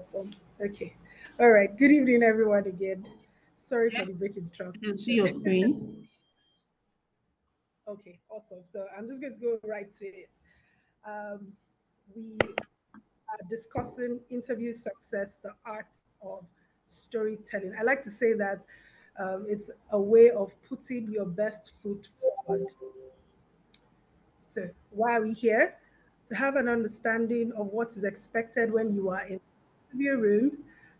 Awesome. Okay. All right. Good evening, everyone, again. Sorry for Yeah, the break in I can see transmission. your screen. Okay, awesome. So I'm just going to go right to it. Um, we are discussing interview success, the art of storytelling. I like to say that it's a way of putting your best foot forward. So, why are we here? To have an understanding of what is expected when you are in the interview room,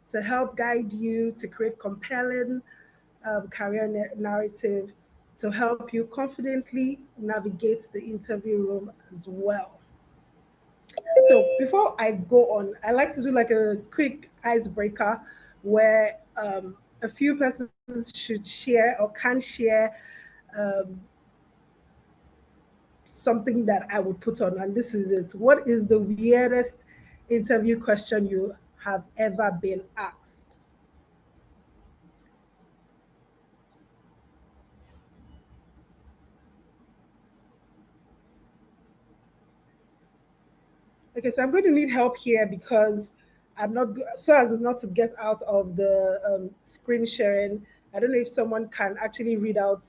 to help guide you to create compelling career narrative, to help you confidently navigate the interview room as well. So before I go on, I like to do like a quick icebreaker where a few persons should share or can share um, something that I would put on. And this is it. What is the weirdest interview question you have ever been asked? Okay, so I'm going to need help here because I'm not so as not to get out of the screen sharing. I don't know if someone can actually read out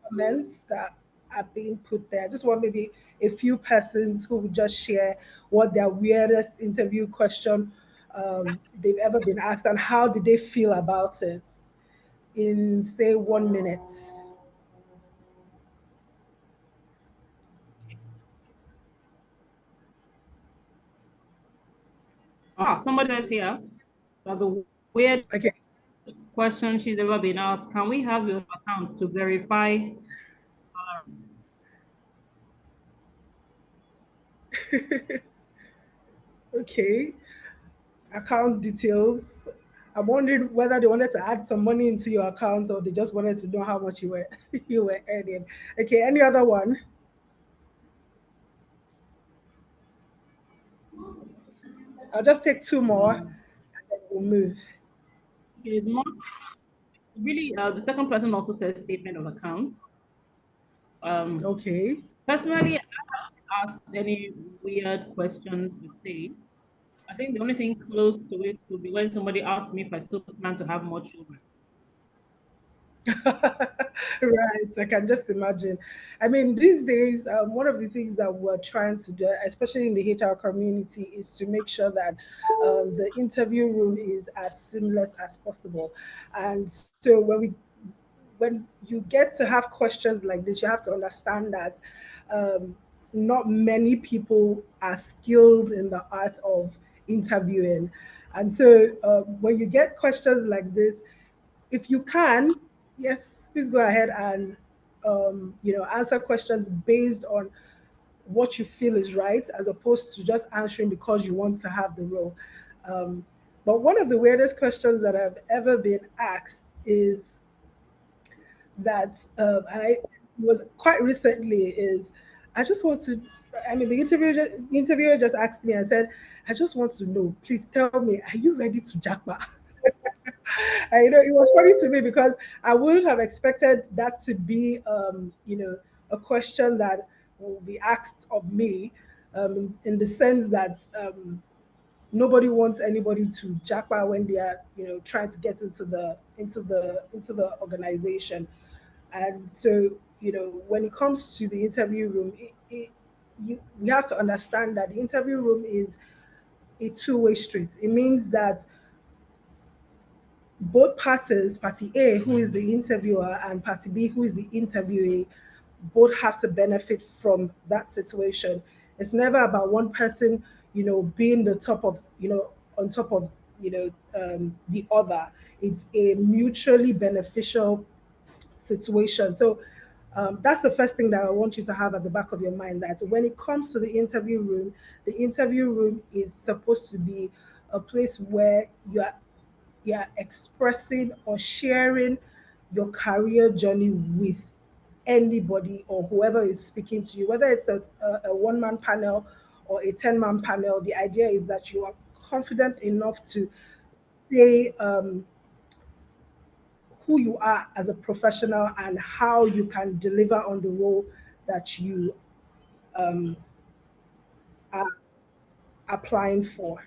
comments that are being put there. I just want maybe a few persons who would just share what their weirdest interview question they've ever been asked and how did they feel about it in say 1 minute. Somebody else here. That the weird Okay. question she's ever been asked. Can we have your account to verify? Okay. Account details. I'm wondering whether they wanted to add some money into your account or they just wanted to know how much you were you were earning. Okay, any other one? I'll just take two more and then we'll move. It is most really the second person also says statement of accounts. Um, Okay. Personally, I haven't asked any weird questions per se. I think the only thing close to it would be when somebody asked me if I still plan to have more children. Right, I can just imagine. I mean, these days, one of the things that we're trying to do, especially in the HR community, is to make sure that the interview room is as seamless as possible. And so when you get to have questions like this, you have to understand that um, not many people are skilled in the art of interviewing. And so when you get questions like this, if you can, yes, please go ahead and answer questions based on what you feel is right, as opposed to just answering because you want to have the role. Um, but one of the weirdest questions that I've ever been asked is that I was quite recently is I just want to. I mean, the interviewer just asked me and said, "I just want to know. Please tell me, are you ready to jackpot?" And, it was funny to me because I wouldn't have expected that to be, a question that will be asked of me, in the sense that nobody wants anybody to jackpot when they are, trying to get into the organization. And so, when it comes to the interview room, we have to understand that the interview room is a two-way street. It means that both parties, party A, who is the interviewer, and party B, who is the interviewee, both have to benefit from that situation. It's never about one person, being the top of, on top of, the other. It's a mutually beneficial situation. So that's the first thing that I want you to have at the back of your mind, that when it comes to the interview room is supposed to be a place where you're expressing or sharing your career journey with anybody or whoever is speaking to you, whether it's a one-man panel or a 10-man panel. The idea is that you are confident enough to say who you are as a professional and how you can deliver on the role that you um, are applying for.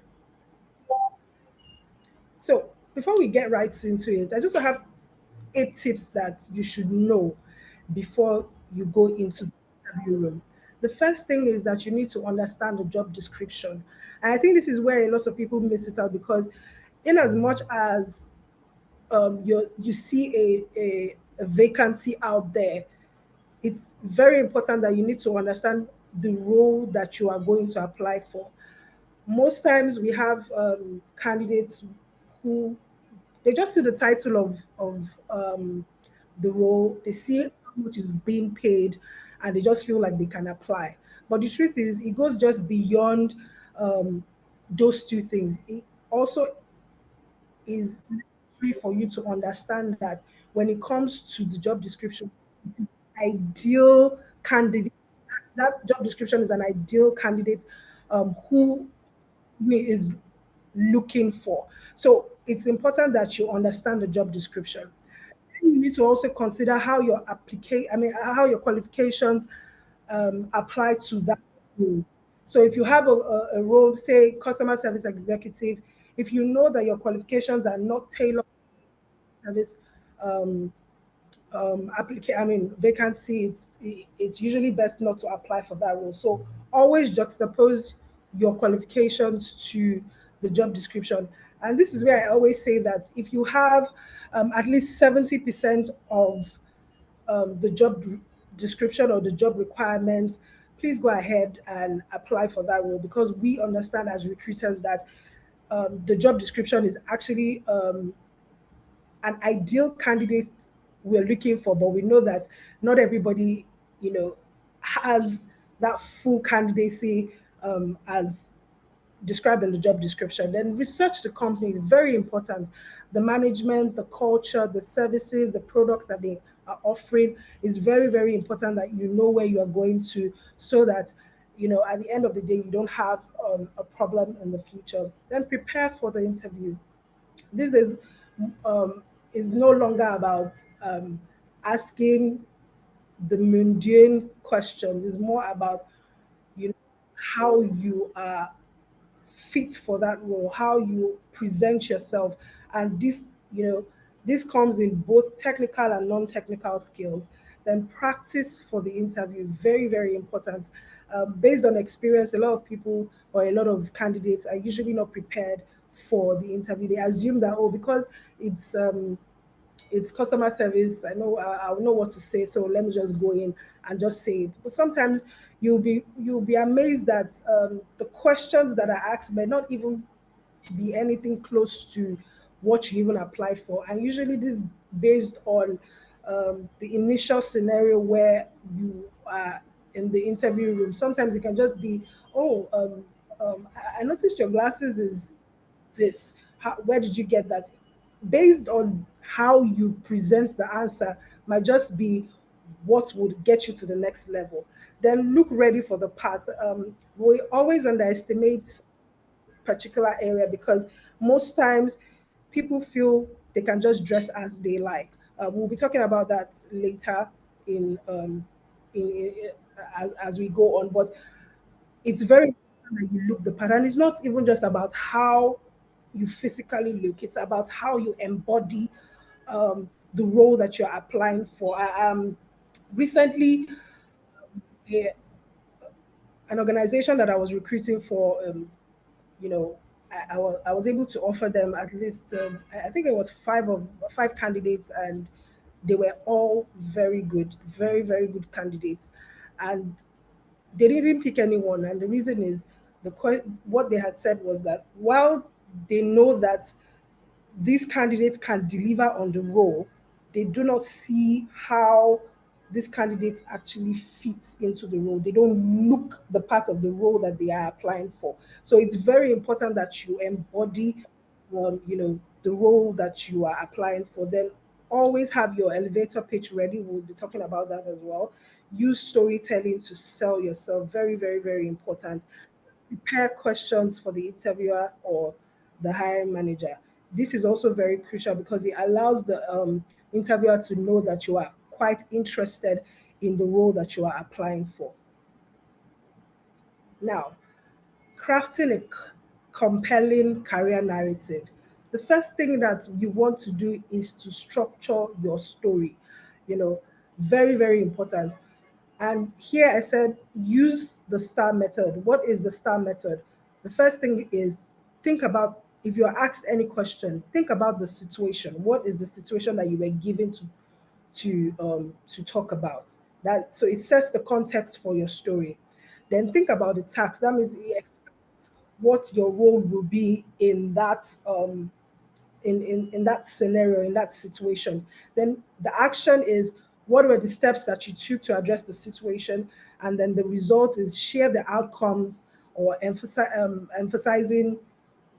So before we get right into it, I just have 8 tips that you should know before you go into the interview room. The first thing is that you need to understand the job description. And I think this is where a lot of people miss it out because, in as much as you see a vacancy out there, it's very important that you need to understand the role that you are going to apply for. Most times we have candidates who they just see the title of the role, they see how much is being paid, and they just feel like they can apply. But the truth is, it goes just beyond um, those two things. It also is necessary for you to understand that when it comes to the job description, it is ideal candidate. That job description is an ideal candidate who is looking for. So it's important that you understand the job description. You need to also consider how your how your qualifications apply to that role. So if you have a role, say customer service executive, if you know that your qualifications are not tailored to service um, vacancy, it's usually best not to apply for that role. So always juxtapose your qualifications to the job description. And this is where I always say that if you have at least 70% of the description or the job requirements, please go ahead and apply for that role, because we understand as recruiters that the job description is actually an ideal candidate we're looking for, but we know that not everybody, has that full candidacy as described in the job description. Then research the company, very important. The management, the culture, the services, the products that they are offering is very, very important that you know where you are going to, so that at the end of the day you don't have a problem in the future. Then prepare for the interview. This um, is no longer about asking the mundane questions. It's more about you know how you are fit for that role, how you present yourself, and this comes in both technical and non-technical skills. Then practice for the interview, very, very important. Based on experience, a lot of people or a lot of candidates are usually not prepared for the interview. They assume that, oh, because it's customer service, I'll know what to say, so let me just go in and just say it. But sometimes you'll be amazed that the questions that are asked may not even be anything close to what you even applied for. And usually this is based on the initial scenario where you are in the interview room. Sometimes it can just be, oh, I noticed your glasses is this. Where did you get that? Based on how you present the answer, might just be what would get you to the next level. Then look ready for the part. We always underestimate particular area because most times people feel they can just dress as they like. We'll be talking about that later in as we go on, but it's very important that you look the part, and it's not even just about how you physically look; it's about how you embody the role that you're applying for. Recently, a, an organization that I was recruiting for, you know, I was able to offer them at least I think it was five candidates, and they were all very good, very, very good candidates, and they didn't pick anyone. And the reason is what they had said was that while they know that these candidates can deliver on the role, they do not see how these candidates actually fit into the role. They don't look the part of the role that they are applying for. So it's very important that you embody, the role that you are applying for. Then always have your elevator pitch ready. We'll be talking about that as well. Use storytelling to sell yourself. Very, very, very important. Prepare questions for the interviewer or the hiring manager. This is also very crucial because it allows the interviewer to know that you are quite interested in the role that you are applying for. Now, crafting a compelling career narrative. the first thing that you want to do is to structure your story. You know, very, very important. And here I said, use the STAR method. What is the STAR method? The first thing is, think about, if you're asked any question, think about the situation. What is the situation that you were given to talk about? That, so it sets the context for your story. Then think about the task. That means it explains what your role will be in that in that scenario, in that situation. Then the action is, what were the steps that you took to address the situation? And then the result is, share the outcomes, or emphasizing,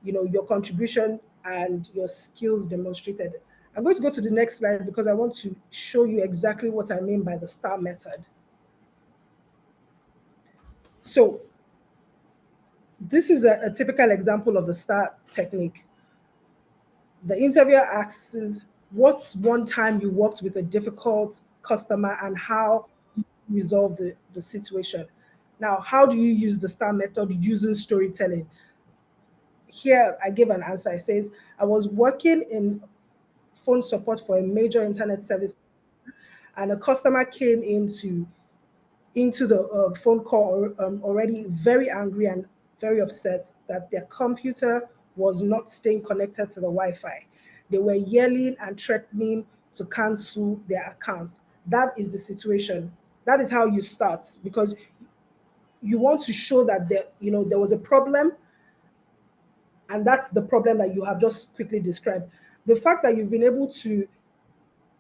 your contribution and your skills demonstrated. I'm going to go to the next slide because I want to show you exactly what I mean by the STAR method. So this is a typical example of the STAR technique. The interviewer asks, what's one time you worked with a difficult customer and how you resolve the situation? Now, how do you use the STAR method using storytelling? Here, I give an answer. It says, I was working in phone support for a major internet service, and a customer came into the phone call already very angry and very upset that their computer was not staying connected to the Wi-Fi. They were yelling and threatening to cancel their accounts. That is the situation. That is how you start, because you want to show that there was a problem, and that's the problem that you have just quickly described. The fact that you've been able to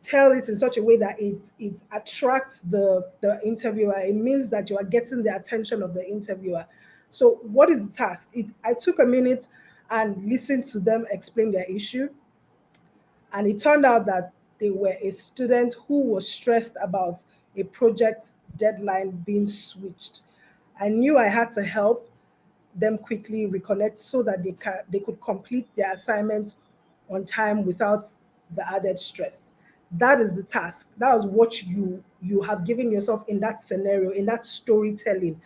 tell it in such a way that it attracts the interviewer, it means that you are getting the attention of the interviewer. So what is the task? I took a minute and listened to them explain their issue, and it turned out that they were a student who was stressed about a project deadline being switched. I knew I had to help them quickly reconnect so that they could complete their assignments on time without the added stress. That is the task. That is what you have given yourself in that scenario, in that storytelling.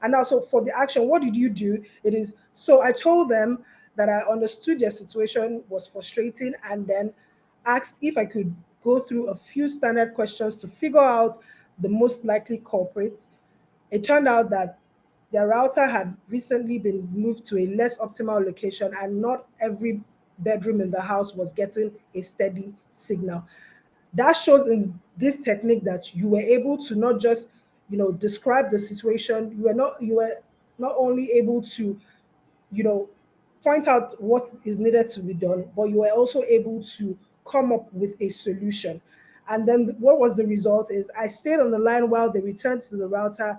And also for the action, what did you do? It is, so I told them that I understood their situation was frustrating, and then asked if I could go through a few standard questions to figure out the most likely culprit. It turned out that their router had recently been moved to a less optimal location, and not every bedroom in the house was getting a steady signal. That shows in this technique that you were able to not just, describe the situation. You were not only able to, you know, point out what is needed to be done, but you were also able to come up with a solution. And then what was the result is, I stayed on the line while they returned to the router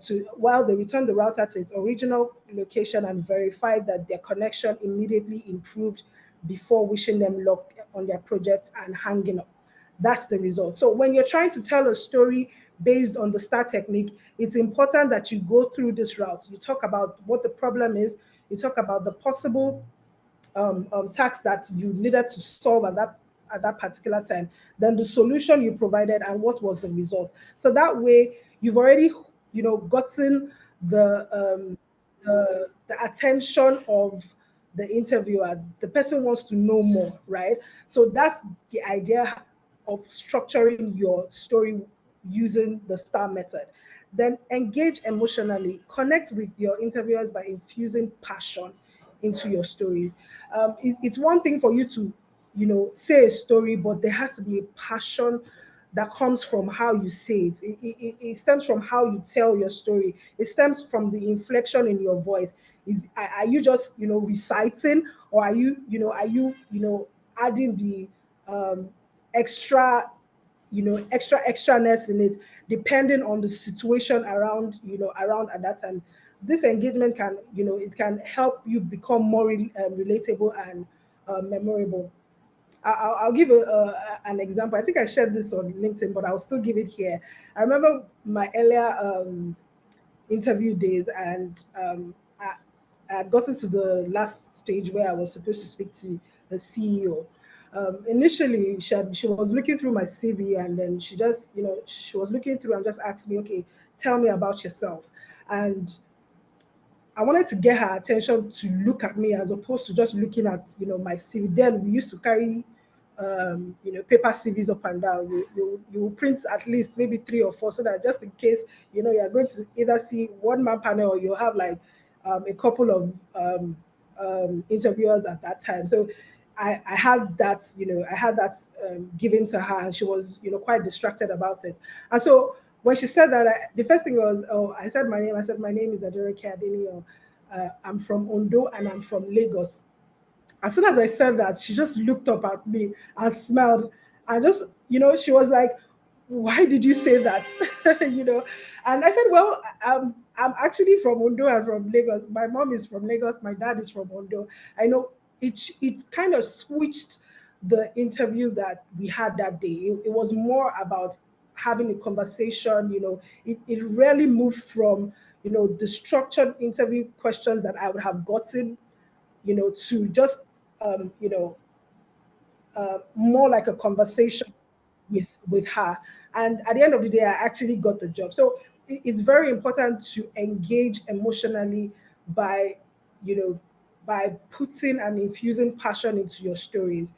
to while they returned the router to its original location, and verified that their connection immediately improved before wishing them luck on their project and hanging up. That's the result. So when you're trying to tell a story based on the STAR technique, it's important that you go through this route. You talk about what the problem is, you talk about the possible task that you needed to solve at that particular time, then the solution you provided, and what was the result. So that way, you've already gotten the attention of the interviewer. The person wants to know more, right? So that's the idea of structuring your story using the STAR method. Then engage emotionally, connect with your interviewers by infusing passion into your stories. It's one thing for you to, say a story, but there has to be a passion that comes from how you say it. It stems from how you tell your story. It stems from the inflection in your voice. Are you just, reciting, or are you adding the extra extraness in it, depending on the situation around at that time. This engagement can, it can help you become more relatable and memorable. I'll give an example. I think I shared this on LinkedIn, but I'll still give it here. I remember my earlier interview days, and I had gotten to the last stage where I was supposed to speak to the CEO. Initially, she was looking through my CV, and then she just, she was looking through and just asked me, okay, tell me about yourself. And I wanted to get her attention to look at me as opposed to just looking at my CV. Then we used to carry paper CVs up and down. You will print at least maybe three or four so that just in case you're going to either see one man panel or you have like a couple of interviewers at that time. So I had that given to her, and she was quite distracted about it. And so when she said that, the first thing was, oh, I said my name. I said my name is Aderonke Salami. I'm from Ondo and I'm from Lagos. As soon as I said that, she just looked up at me and smiled. And just, she was like, why did you say that? And I said, well, I'm actually from Ondo and from Lagos. My mom is from Lagos. My dad is from Ondo. I know it kind of switched the interview that we had that day. It was more about having a conversation. It really moved from, the structured interview questions that I would have gotten to just more like a conversation with her. And at the end of the day, I actually got the job. So it's very important to engage emotionally by you know by putting and infusing passion into your stories.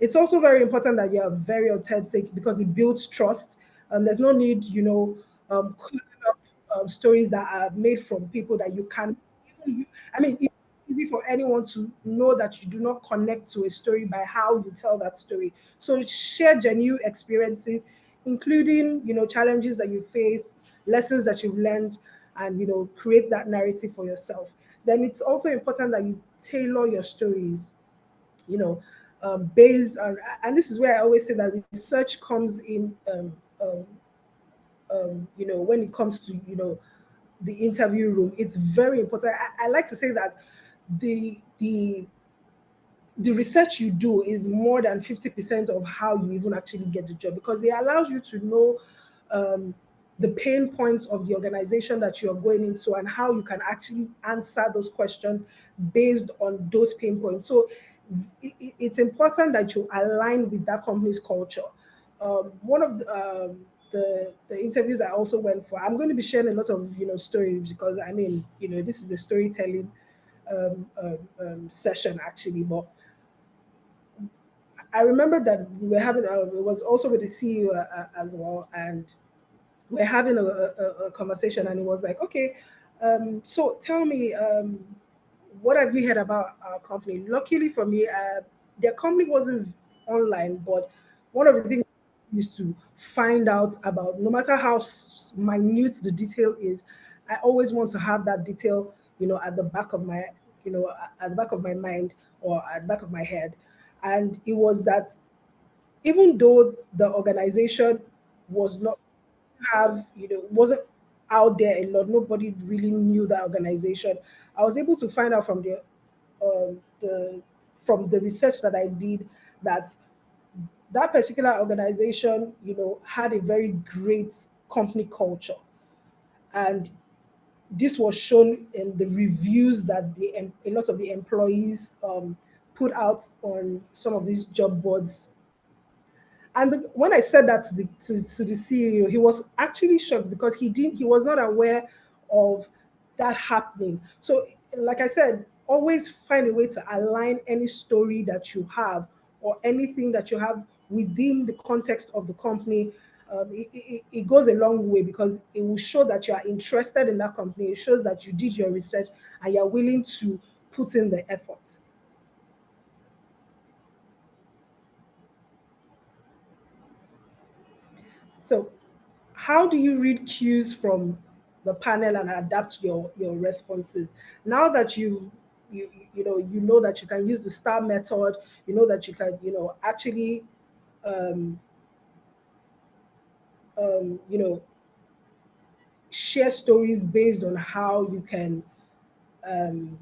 It's also very important that you are very authentic because it builds trust. There's no need, calling up stories that are made from people that you can. Even you, I mean, it's easy for anyone to know that you do not connect to a story by how you tell that story. So share genuine experiences, including challenges that you face, lessons that you've learned, and create that narrative for yourself. Then it's also important that you tailor your stories you know, based on, and this is where I always say that research comes in, when it comes to, the interview room. It's very important. I like to say that the the the research you do is more than 50% of how you even actually get the job because it allows you to know um, the pain points of the organization that you're going into and how you can actually answer those questions based on those pain points. So it's important that you align with that company's culture. One of the interviews I also went for, I'm going to be sharing a lot of stories because I mean this is a storytelling session actually, but I remember that we were having it was also with the CEO as well, and we're having a conversation, and it was like, okay, so tell me, what have you heard about our company? Luckily for me, their company wasn't online, but one of the things I used to find out about, no matter how minute the detail is, I always want to have that detail, at the back of my, at the back of my mind or at the back of my head. And it was that even though the organization was not wasn't out there a lot, nobody really knew that organization. I was able to find out from the from the research that I did that that particular organization had a very great company culture, and this was shown in the reviews that a lot of the employees put out on some of these job boards. And when I said that to the CEO, he was actually shocked because he was not aware of that happening. So, like I said, always find a way to align any story that you have or anything that you have within the context of the company. It goes a long way because it will show that you are interested in that company. It shows that you did your research and you're willing to put in the effort. So, how do you read cues from the panel and adapt your responses now that you know that you can use the star method, you know that you can actually um, you know share stories based on how um,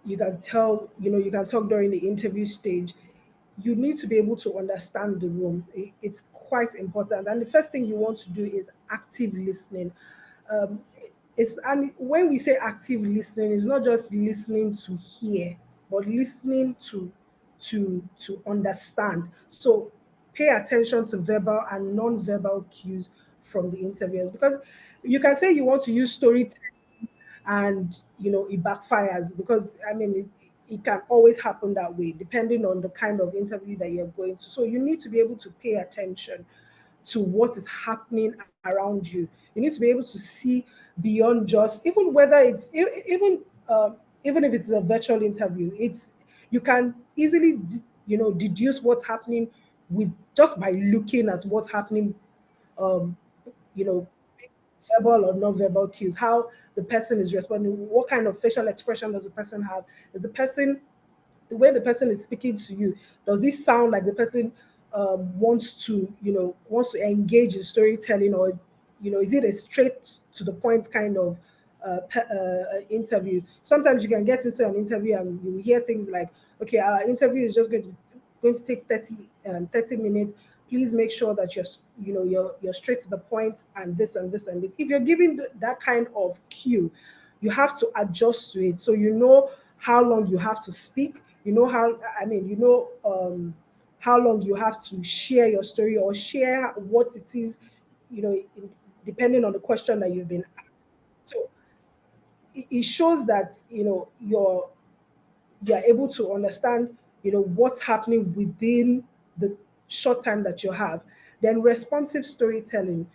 you can tell you can talk during the interview stage. You need to be able to understand the room. It's quite important, and the first thing you want to do is active listening. um, it's and when we say active listening, it's not just listening to hear, but listening to understand. So pay attention to verbal and non-verbal cues from the interviewers because you can say you want to use storytelling and it backfires, because it can always happen that way depending on the kind of interview that you're going to. So you need to be able to pay attention to what is happening around you. You need to be able to see beyond just, even whether it's even if it's a virtual interview, it's you can easily deduce what's happening with just by looking at what's happening, um, you know, verbal or non-verbal cues, how the person is responding, what kind of facial expression does the person have, is the person, the way the person is speaking to you, does it sound like the person wants to engage in storytelling, or is it a straight to the point kind of interview? Sometimes you can get into an interview and you hear things like, okay, our interview is just going to take 30 minutes. Please make sure that you're straight to the point, and this and this and this. If you're giving that kind of cue, you have to adjust to it, so you know how long you have to speak, how long you have to share your story, or share what it is, depending on the question that you've been asked. So it shows that you're able to understand what's happening within the short time that you have. Then responsive storytelling.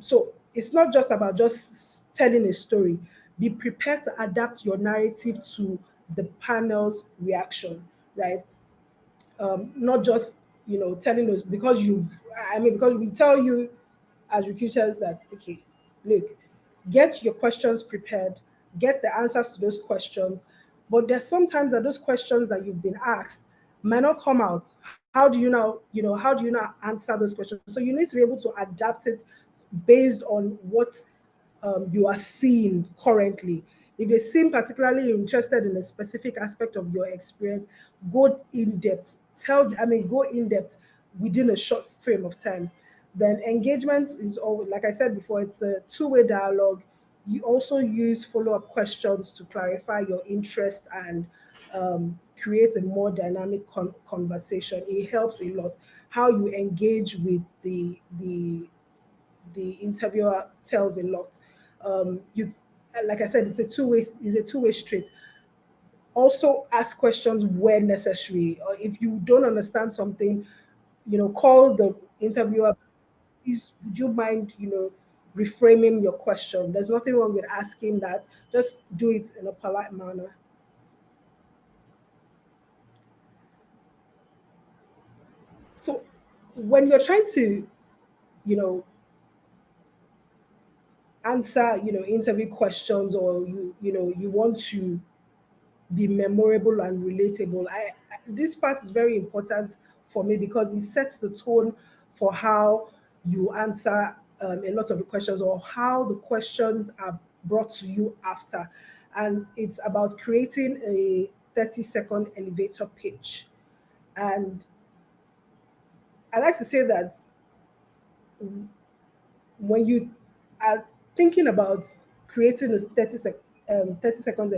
So it's not just about just telling a story. Be prepared to adapt your narrative to the panel's reaction, right? Not just telling us, because because we tell you as recruiters that, okay, look, get your questions prepared, get the answers to those questions, but there's sometimes that those questions that you've been asked might not come out. How do you now answer those questions? So you need to be able to adapt it based on what you are seeing currently. If they seem particularly interested in a specific aspect of your experience, go in depth. Go in depth within a short frame of time. Then engagement is always, like I said before, it's a two-way dialogue. You also use follow-up questions to clarify your interest and create a more dynamic conversation. It helps a lot. How you engage with the interviewer tells a lot. You, like I said, it's a two way street. Also, ask questions where necessary. Or if you don't understand something, call the interviewer. Please, would you mind, reframing your question? There's nothing wrong with asking that. Just do it in a polite manner. So, when you're trying to, you know, answer, interview questions, or you want to be memorable and relatable. This part is very important for me because it sets the tone for how you answer a lot of the questions, or how the questions are brought to you after. And it's about creating a 30-second elevator pitch. And I like to say that when you are thinking about creating a 30 seconds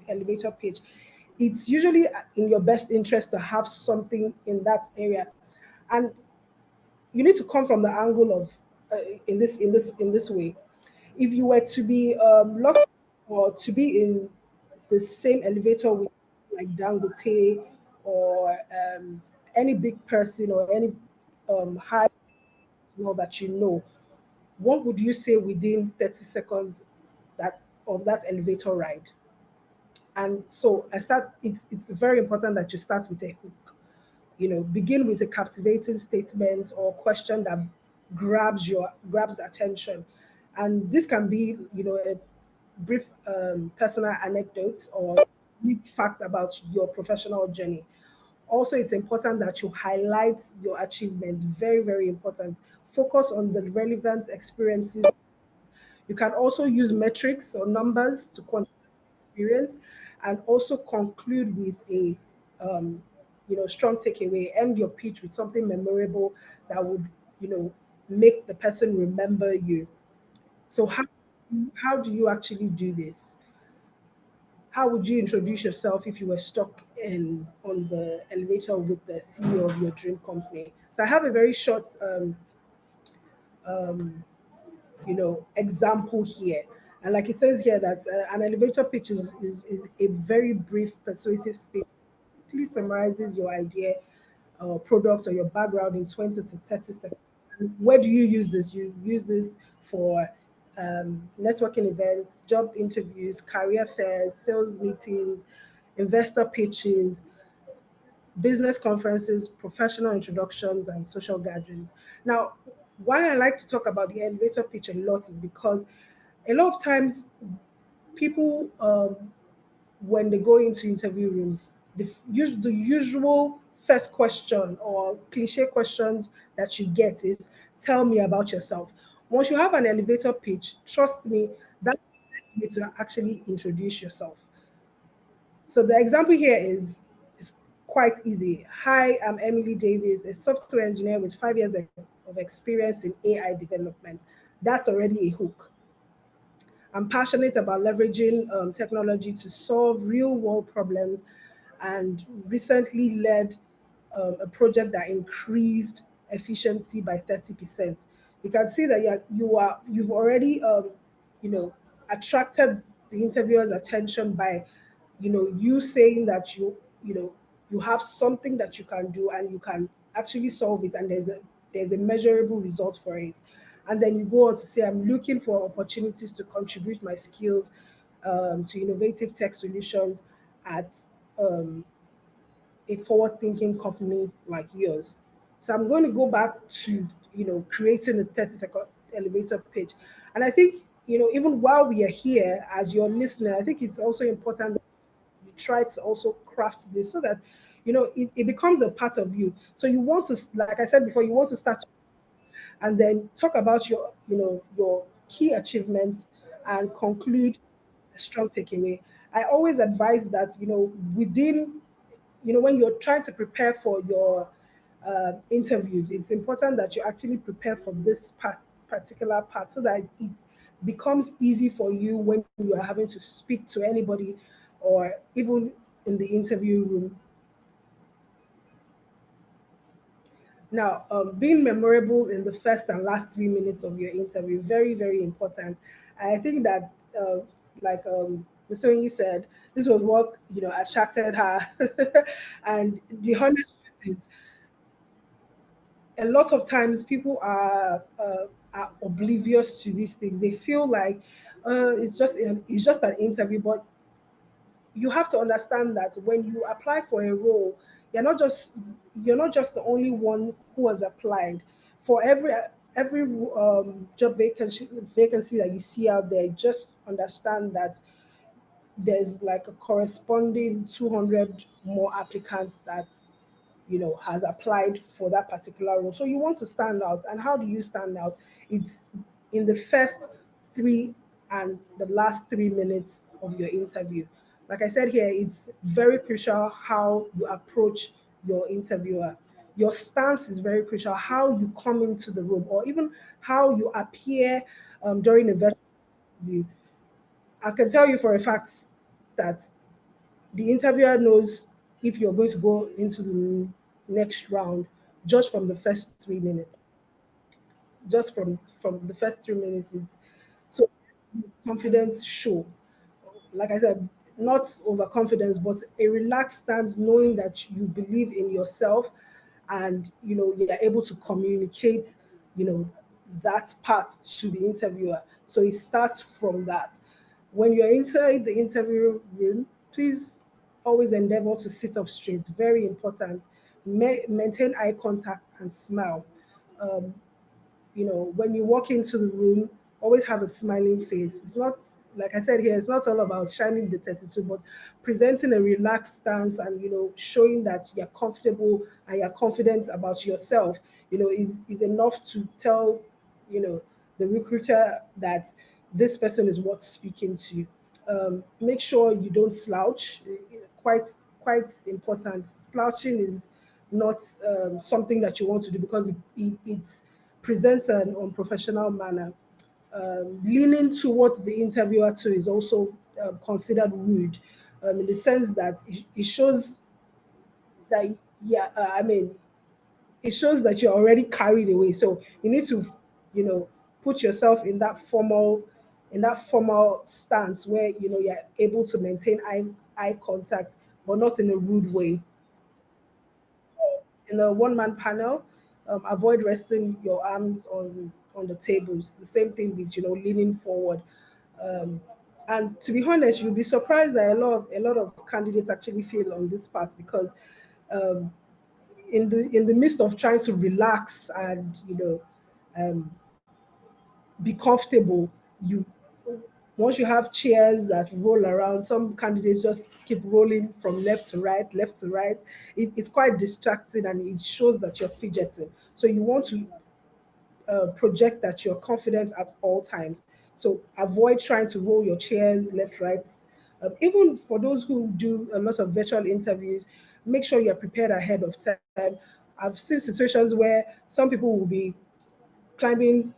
elevator pitch, it's usually in your best interest to have something in that area. And you need to come from the angle of, in this way. If you were to be locked, or to be in the same elevator with, like, Dangote, or any big person, or any high, that what would you say within 30 seconds that of that elevator ride? And so it's very important that you start with a hook. Begin with a captivating statement or question that grabs attention. And this can be, a brief personal anecdotes, or brief fact about your professional journey. Also, it's important that you highlight your achievements. Very, very important. Focus on the relevant experiences. You can also use metrics or numbers to quantify experience, and also conclude with a strong takeaway. End your pitch with something memorable that would make the person remember you. So how do you actually do this? How would you introduce yourself if you were stuck in on the elevator with the CEO of your dream company? So I have a very short example here. And like it says here, that an elevator pitch is a very brief, persuasive speech. Please summarizes your idea, product, or your background in 20 to 30 seconds. And where do you use this? You use this for networking events, job interviews, career fairs, sales meetings, investor pitches, business conferences, professional introductions, and social gatherings. Now, why I like to talk about the elevator pitch a lot is because a lot of times people, when they go into interview rooms, the usual first question or cliche questions that you get is, tell me about yourself. Once you have an elevator pitch, trust me, that's the best way to actually introduce yourself. So the example here is quite easy. Hi, I'm Emily Davis, a software engineer with 5 years of experience in AI development. That's already a hook. I'm passionate about leveraging technology to solve real world problems, and recently led a project that increased efficiency by 30%. You can see that you've already you know attracted the interviewer's attention by you saying that you have something that you can do and you can actually solve it, and there's a measurable result for it. And then you go on to say, I'm looking for opportunities to contribute my skills to innovative tech solutions at um, a forward thinking company like yours. So I'm going to go back to creating a 30-second elevator pitch. And I think even while we are here as your listener, I think it's also important that you try to also craft this so that it becomes a part of you. So you want to, like I said before, you want to start and then talk about your key achievements and conclude a strong takeaway. I always advise that within when you're trying to prepare for your interviews, it's important that you actually prepare for this particular part so that it becomes easy for you when you are having to speak to anybody, or even in the interview room. Now, being memorable in the first and last 3 minutes of your interview, very, very important. I think that, like Mr. Wengi said, this was what attracted her. And the honest truth is, a lot of times people are oblivious to these things. They feel like it's just an interview, but you have to understand that when you apply for a role, you're not just you're not just the only one who has applied. For every job vacancy that you see out there, just understand that there's like a corresponding 200 more applicants that has applied for that particular role. So you want to stand out. And how do you stand out? It's in the first three and the last 3 minutes of your interview. Like I said here, it's very crucial how you approach your interviewer. Your stance is very crucial, how you come into the room, or even how you appear during a virtual interview. I can tell you for a fact that the interviewer knows if you're going to go into the next round just from the first 3 minutes. Just from the first 3 minutes, it's so confidence show. Like I said, not overconfidence, but a relaxed stance, knowing that you believe in yourself, and you're able to communicate, you know, that part to the interviewer. So it starts from that. When you're inside the interview room, please always endeavor to sit up straight. Very important. Maintain eye contact and smile. Um, when you walk into the room, always have a smiling face. It's not, like I said here, it's not all about shining the 32, but presenting a relaxed stance and, showing that you're comfortable and you're confident about yourself, is enough to tell, the recruiter that this person is worth speaking to. Make sure you don't slouch. Quite, quite important. Slouching is not something that you want to do because it presents an unprofessional manner. Leaning towards the interviewer too is also considered rude, in the sense that it shows that, yeah, it shows that you're already carried away. So you need to, put yourself in that formal. in that formal stance where you're able to maintain eye contact, but not in a rude way. In a one-man panel, avoid resting your arms on the tables. The same thing with leaning forward. Um, and to be honest, you'll be surprised that a lot of candidates actually fail on this part because um, in the midst of trying to relax and be comfortable, you once you have chairs that roll around, some candidates just keep rolling from left to right. It's quite distracting and it shows that you're fidgeting. So you want to project that you're confident at all times. So avoid trying to roll your chairs left, right. Even for those who do a lot of virtual interviews, make sure you're prepared ahead of time. I've seen situations where some people will be climbing,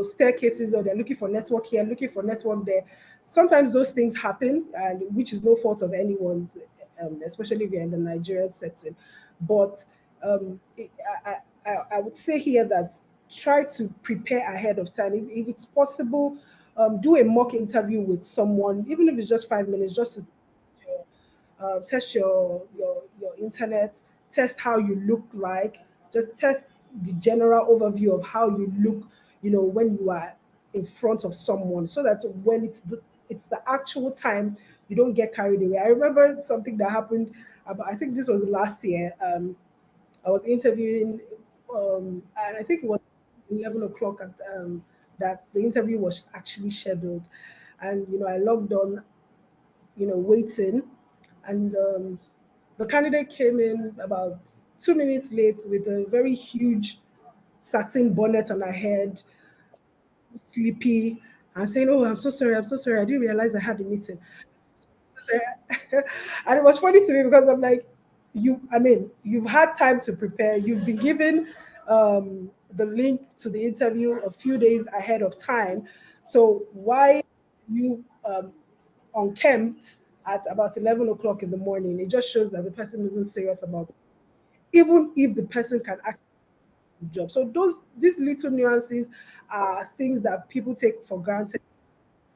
staircases, or they're looking for network here, looking for network there. Sometimes those things happen, and which is no fault of anyone's, especially if you're in the Nigerian setting. But I would say here that try to prepare ahead of time. If it's possible, do a mock interview with someone, even if it's just 5 minutes, just to test your internet, test how you look like, just test the general overview of how you look, when you are in front of someone, so that when it's the actual time, you don't get carried away. I remember something that happened about, I think this was last year. I was interviewing, and I think it was 11 o'clock that the interview was actually scheduled, and I logged on, waiting, and the candidate came in about 2 minutes late with a very huge satin bonnet on her head, sleepy, and saying, "Oh, I'm so sorry, I'm so sorry. I didn't realize I had a meeting." So, and it was funny to me because I'm like, you've had time to prepare. You've been given the link to the interview a few days ahead of time. So why you unkempt at about 11 o'clock in the morning? It just shows that the person isn't serious about it, even if the person can actually do the job. So these little nuances are things that people take for granted.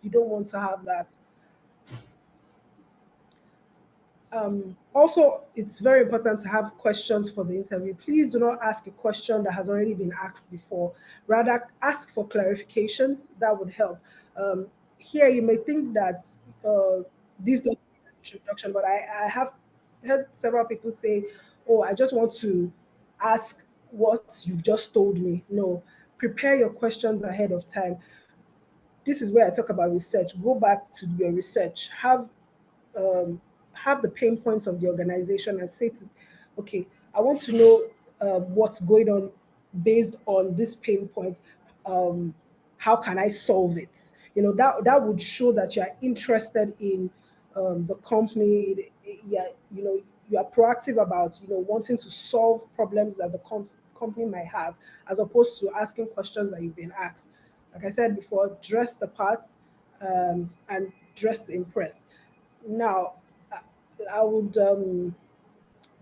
You don't want to have that. Also, it's very important to have questions for the interview. Please do not ask a question that has already been asked before. Rather, ask for clarifications. That would help. Here, you may think that this doesn't need an introduction, but I have heard several people say, "Oh, I just want to ask what you've just told me." No, prepare your questions ahead of time. This is where I talk about research. Go back to your research. Um, have the pain points of the organization and say to, okay, I want to know what's going on based on this pain point. Um, how can I solve it? That would show that you're interested in the company. Yeah, you are proactive about wanting to solve problems that the company might have, as opposed to asking questions that you've been asked. Like I said before, dress the part, and dress to impress. Now, I I would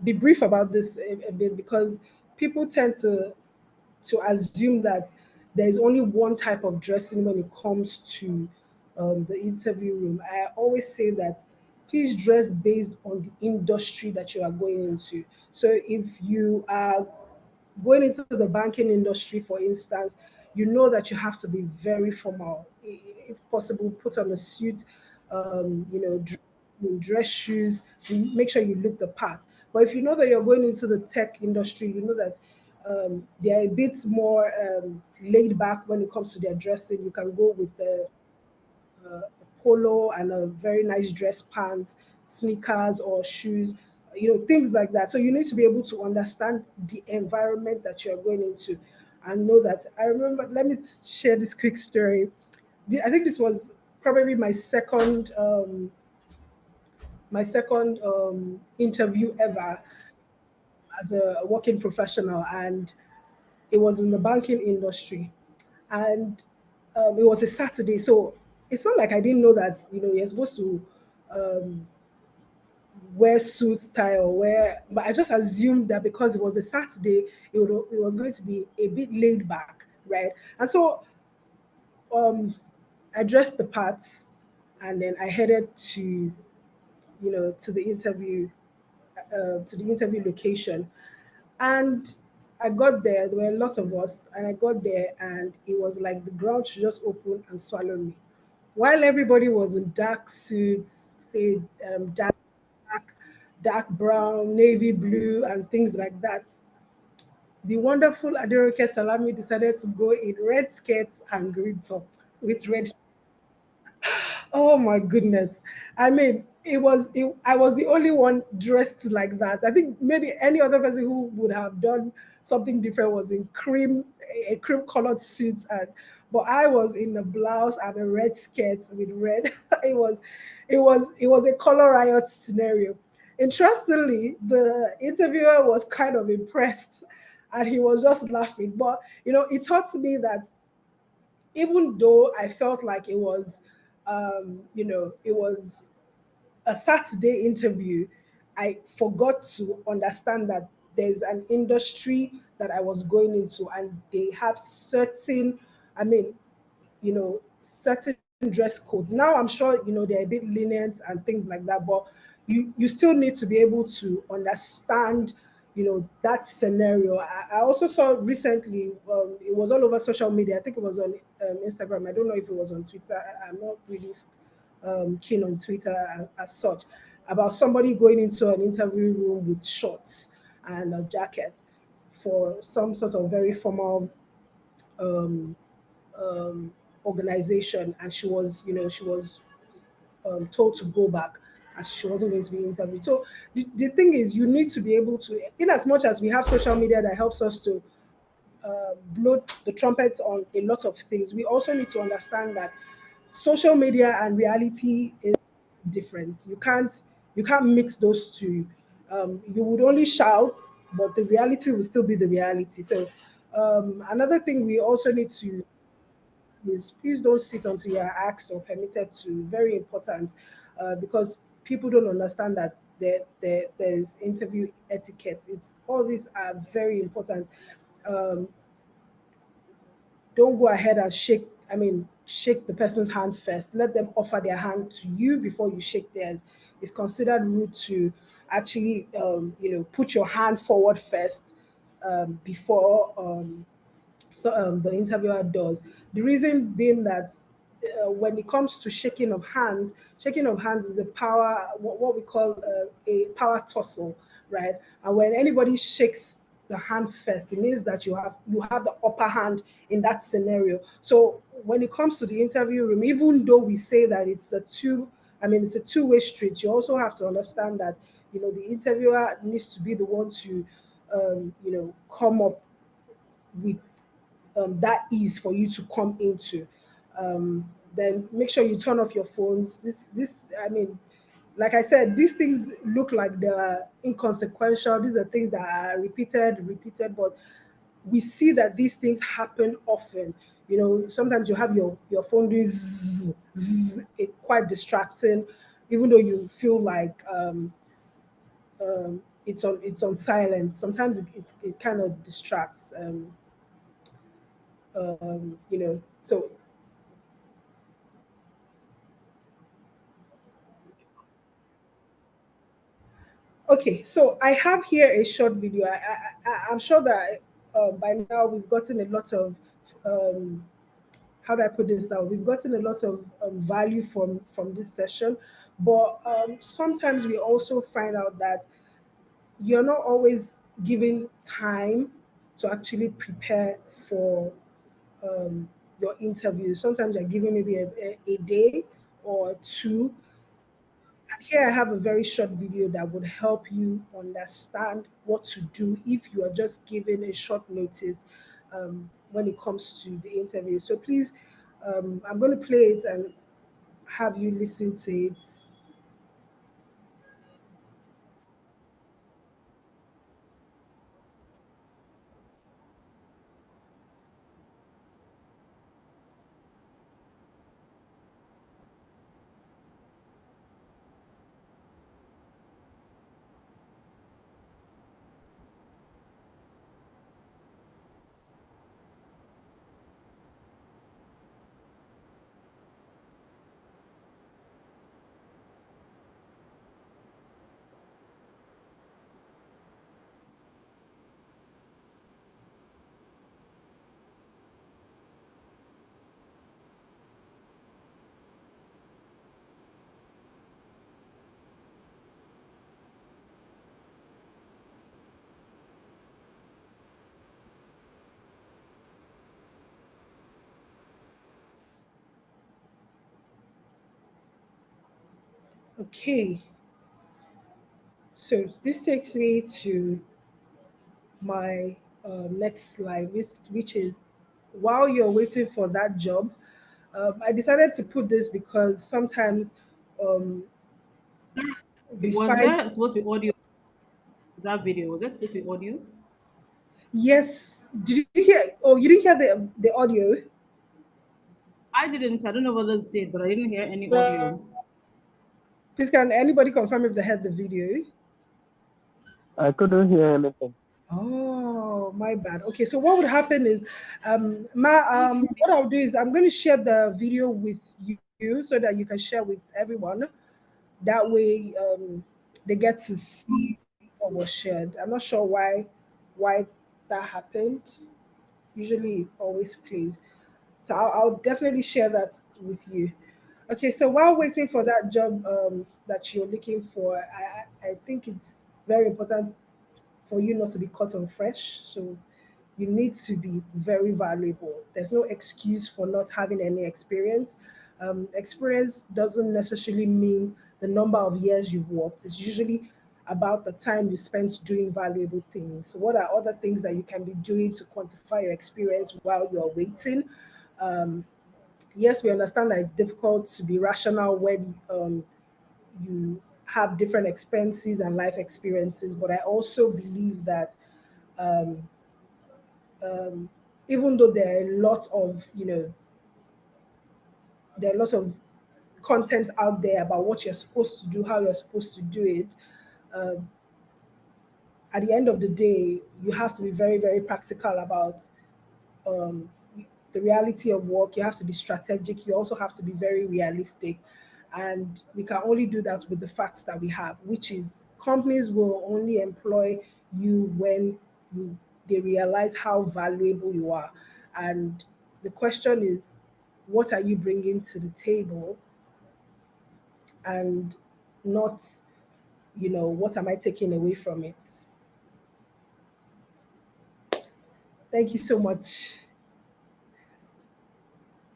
be brief about this a bit, because people tend to assume that there is only one type of dressing when it comes to the interview room. I always say that please dress based on the industry that you are going into. So if you are going into the banking industry, for instance, you know that you have to be very formal. If possible, put on a suit, dress shoes, make sure you look the part. But if you know that you're going into the tech industry, you know that they are a bit more laid back when it comes to their dressing. You can go with a polo and a very nice dress pants, sneakers or shoes, things like that. So you need to be able to understand the environment that you're going into and know that. I remember, let me share this quick story. I think this was probably my second interview ever as a working professional, and it was in the banking industry, and it was a Saturday. So it's not like I didn't know that you're supposed to um, wear suit tie or wear, but I just assumed that because it was a Saturday, it was going to be a bit laid back, right? And so um, I dressed the parts, and then I headed to, to the interview, location. And I got there. There were a lot of us, and I got there, and it was like the ground should just open and swallow me. While everybody was in dark suits, say dark, dark brown, navy blue, and things like that, the wonderful Aderonke Salami decided to go in red skirts and green top with red. Oh my goodness. I mean, I was the only one dressed like that. I think maybe any other person who would have done something different was in a cream colored suit, and but I was in a blouse and a red skirt with red. It was a color riot scenario. Interestingly, the interviewer was kind of impressed and he was just laughing. But it taught me that even though I felt like it was a Saturday interview, I forgot to understand that there's an industry that I was going into, and they have certain, I mean, certain dress codes. Now I'm sure they're a bit lenient and things like that, but you still need to be able to understand that scenario. I also saw recently, it was all over social media. I think it was on Instagram. I don't know if it was on Twitter. I'm not really keen on Twitter as such, about somebody going into an interview room with shorts and a jacket for some sort of very formal um, um, organization, and she was told to go back as she wasn't going to be interviewed. So the thing is, you need to be able to, in as much as we have social media that helps us to blow the trumpet on a lot of things, we also need to understand that social media and reality is different. You can't mix those two. You would only shout, but the reality will still be the reality. So another thing we also need to is, please don't sit until you are asked or permitted to. Very important, because people don't understand that there's interview etiquette. It's all these are very important. Um, don't go ahead and shake the person's hand first. Let them offer their hand to you before you shake theirs. It's considered rude to actually put your hand forward first, before the interviewer does. The reason being that when it comes to shaking of hands is a power, what we call a power tussle, right? And when anybody shakes the hand first, it means that you have the upper hand in that scenario. So when it comes to the interview room, even though we say that it's a two-way street, you also have to understand that the interviewer needs to be the one to come up with that ease for you to come into. Then make sure you turn off your phones. Like I said, these things look like they're inconsequential. These are things that are repeated, but we see that these things happen often. Sometimes you have your phone doing zzz, zzz, quite distracting, even though you feel like it's on silence. Sometimes it kind of distracts. So okay, so I have here a short video. I'm sure that by now we've gotten a lot of, um, how do I put this now? We've gotten a lot of value from this session, but sometimes we also find out that you're not always given time to actually prepare for your interview. Sometimes you're given maybe a day or two. Here I have a very short video that would help you understand what to do if you are just given a short notice when it comes to the interview. So please, I'm going to play it and have you listen to it. Okay, so this takes me to my next slide, which is while you're waiting for that job. I decided to put this because sometimes um, we Was find, there supposed to be audio to that video? Was there supposed to be audio? yes, did you hear? Oh, you didn't hear the audio? I didn't. I don't know what others did, but I didn't hear any audio. Please, can anybody confirm if they heard the video? I couldn't hear anything. Oh, my bad. Okay, so what would happen is, what I'll do is I'm going to share the video with you so that you can share with everyone. That way, they get to see what was shared. I'm not sure why that happened. Usually, it always plays. So I'll definitely share that with you. Okay, so while waiting for that job that you're looking for, I think it's very important for you not to be caught on fresh. So you need to be very valuable. There's no excuse for not having any experience. Experience doesn't necessarily mean the number of years you've worked. It's usually about the time you spent doing valuable things. So what are other things that you can be doing to quantify your experience while you're waiting? Um, yes, we understand that it's difficult to be rational when you have different expenses and life experiences, but I also believe that um, um, even though there are a lot of there are lots of content out there about what you're supposed to do, how you're supposed to do it, um, at the end of the day you have to be very very practical about um, the reality of work. You have to be strategic. You also have to be very realistic. And we can only do that with the facts that we have, which is companies will only employ you when you, they realize how valuable you are. And the question is, what are you bringing to the table, and not, what am I taking away from it? Thank you so much.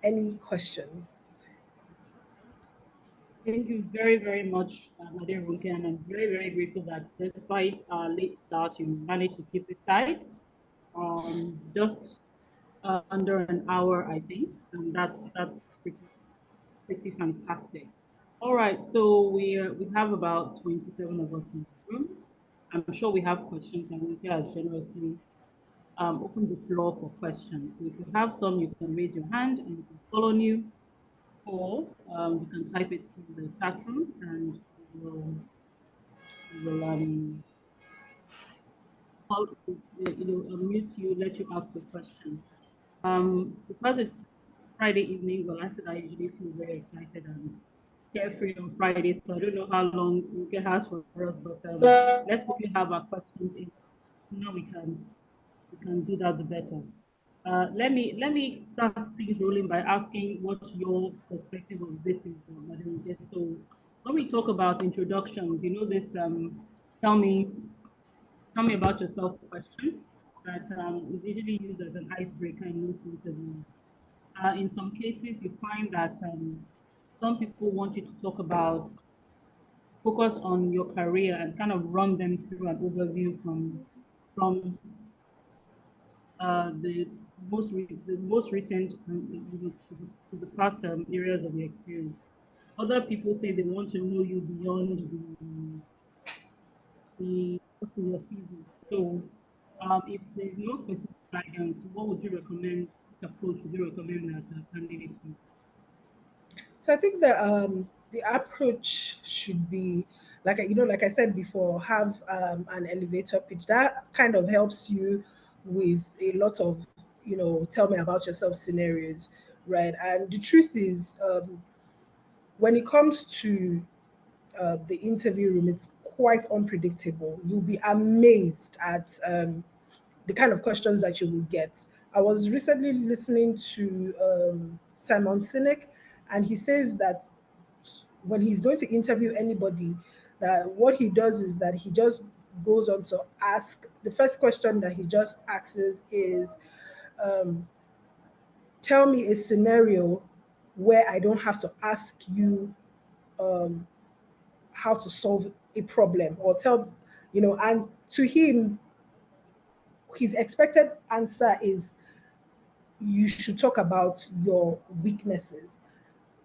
Any questions? Thank you very, very much, Aderonke, and I'm very, very grateful that despite our late start, you managed to keep it tight. Just under an hour, I think, and that's pretty fantastic. All right, so we have about 27 of us in the room. I'm sure we have questions, and we has generously open the floor for questions. So if you have some, you can raise your hand and we can call on you, or you can type it in the chat room and we will unmute you, let you ask the question. Because it's Friday evening, well, I said I usually feel very excited and carefree on Friday, so I don't know how long Uke has for us, but let's quickly have our questions in. Now we can do that the better. Let me start things rolling by asking what your perspective of this is, Madam. So when we talk about introductions, this tell me tell me about yourself question that is usually used as an icebreaker in most interviews. In some cases, you find that some people want you to talk about focus on your career and kind of run them through an overview from the most recent to the past areas of your experience. Other people say they want to know you beyond the what's in your CV. So, if there's no specific guidance, what would you recommend? What approach would you recommend that candidates use? So I think the approach should be like like I said before, have an elevator pitch that kind of helps you with a lot of tell me about yourself scenarios, right? And the truth is, when it comes to the interview room, it's quite unpredictable. You'll be amazed at the kind of questions that you will get. I was recently listening to Simon Sinek, and he says that when he's going to interview anybody, that what he does is that he just goes on to ask the first question that he just asks is um, tell me a scenario where I don't have to ask you um, how to solve a problem or tell, and to him, his expected answer is you should talk about your weaknesses,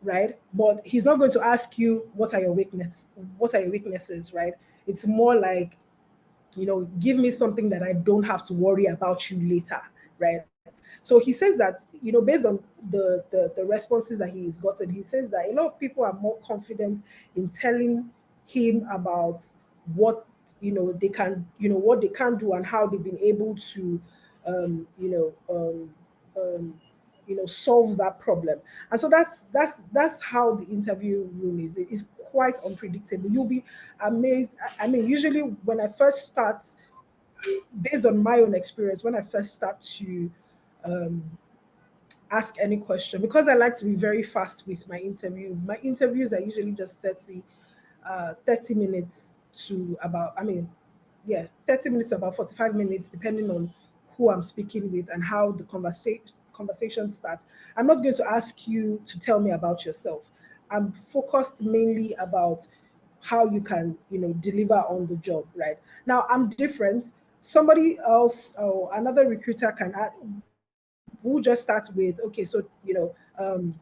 right? But he's not going to ask you what are your weaknesses, right? It's more like, give me something that I don't have to worry about you later, right? So he says that, based on the responses that he's gotten, he says that a lot of people are more confident in telling him about what they can, what they can do and how they've been able to, um, you know, um, um, solve that problem. And so that's how the interview room is. It's quite unpredictable. You'll be amazed. I mean, usually when I first start, based on my own experience, when I first start to um, ask any question, because I like to be very fast with my interview. My interviews are usually just 30 minutes to about, yeah, 30 minutes to about 45 minutes, depending on who I'm speaking with and how the conversation starts. I'm not going to ask you to tell me about yourself. I'm focused mainly about how you can, deliver on the job, right? Now, I'm different. Somebody else or another recruiter will just start with, okay, so, um,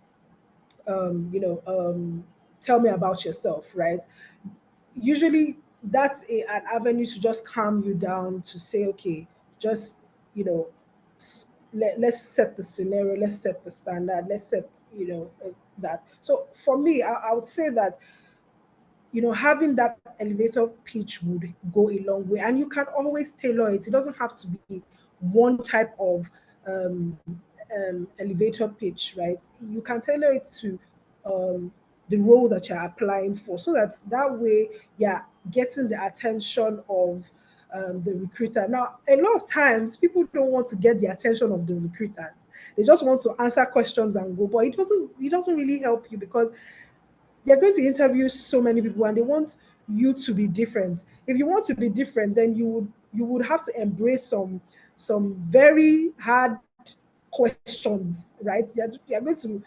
you know, um, tell me about yourself, right? Usually an avenue to just calm you down, to say, okay, just, you know let's set the scenario, let's set the standard, let's set, that. So for me, I would say that, having that elevator pitch would go a long way, and you can always tailor it. It doesn't have to be one type of elevator pitch, right? You can tailor it to the role that you're applying for, so that way you're getting the attention of the recruiter. Now, a lot of times people don't want to get the attention of the recruiters. They just want to answer questions and go, but it doesn't really help you, because they're going to interview so many people and they want you to be different. If you want to be different, then you would have to embrace some very hard questions, right? You're going to,